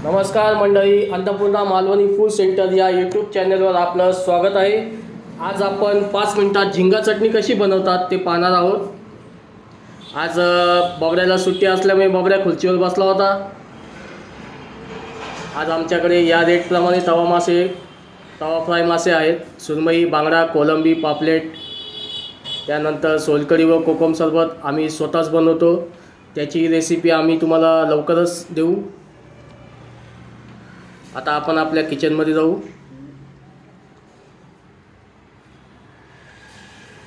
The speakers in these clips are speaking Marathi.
नमस्कार मंडळी, अन्नपूर्णा मालवणी फूड सेंटर या यूट्यूब चॅनलवर आपलं स्वागत आहे। आज आपण 5 मिनिटात झिंगा चटणी कशी बनवतात ते पाहणार आहोत। आज बबड्याला सुट्टी असल्यामुळे बबड्या खुर्चीवर बसला होता। आज आमच्याकडे या रेटप्रमाणे तवा फ्राय मासे आहेत। सुरमई, बांगडा, कोलंबी, पापलेट, त्यानंतर सोलकढी व कोकम सरबत आम्ही स्वतःच बनवतो। त्याची रेसिपी आम्ही तुम्हाला लवकरच देऊ। आता आपण आपल्या किचनमध्ये जाऊ।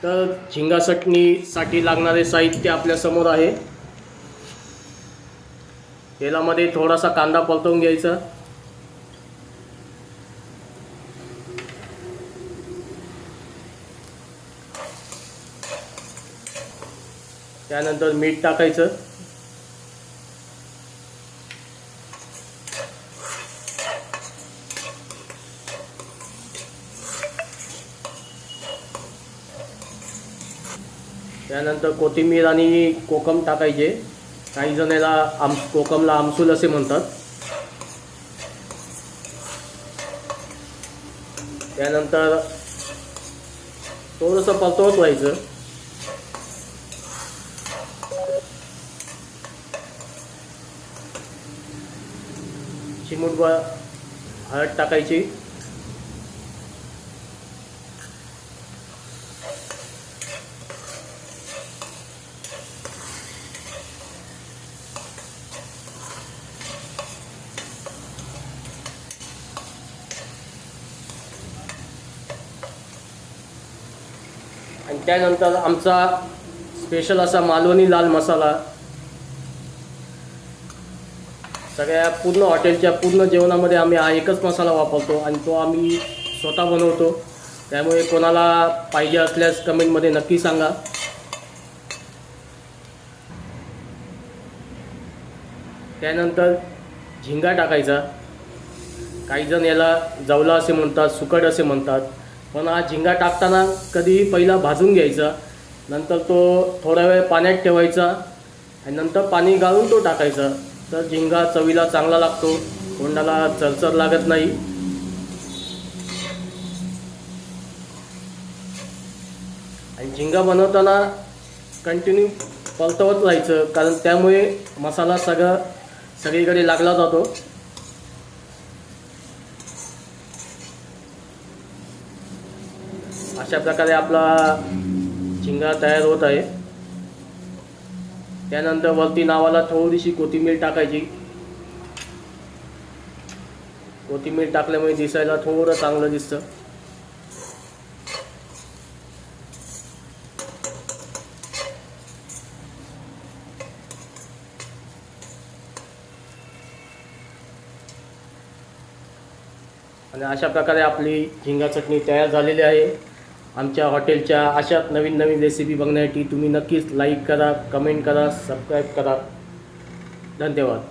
तर झिंगा चटणीसाठी लागणारे साहित्य आपल्या समोर आहे। तेलामध्ये थोडासा कांदा परतवून घ्यायचा, त्यानंतर मीठ टाकायचं, त्यानंतर कोथिंबीर आणि कोकम टाकायचे। काही जण याला कोकमला आमसूल असे म्हणतात। त्यानंतर थोडंसं परतवत राहायचं। चिमूटभर हळद टाकायची, आणि त्यानंतर आमचा स्पेशल असा मालवणी लाल मसाला। सगळ्या पूर्ण हॉटेलच्या पूर्ण जेवणामध्ये आम्ही हा एकच मसाला वापरतो आणि तो आम्ही स्वतः बनवतो। त्यामुळे कोणाला पाहिजे असल्यास कमेंटमध्ये नक्की सांगा। त्यानंतर झिंगा टाकायचा। काही जण याला जवला असे म्हणतात, सुकट असे म्हणतात, पण हा झिंगा टाकताना कधीही पहिला भाजून घ्यायचा, नंतर तो थोडा वेळ पाण्यात ठेवायचा आणि नंतर पाणी गाळून तो टाकायचा। तर झिंगा चवीला चांगला लागतो, तोंडाला चरचर लागत नाही। आणि झिंगा बनवताना कंटिन्यू परतवत राहायचं, कारण त्यामुळे मसाला सगळीकडे लागला जातो। अशा प्रकारे आपला झिंगा तयार होत आहे। त्यानंतर वरती नावाला थोडीशी कोथिंबीर टाकायची। कोथिंबीर टाकल्यामुळे दिसायला थोडं चांगलं दिसतं। आणि अशा प्रकारे आपली झिंगा चटणी तयार झालेली आहे। आमच्या हॉटेलच्या अशाच नवीन रेसिपी बघण्यासाठी तुम्ही नक्कीच लाईक करा, कमेंट करा, सबस्क्राईब करा। धन्यवाद।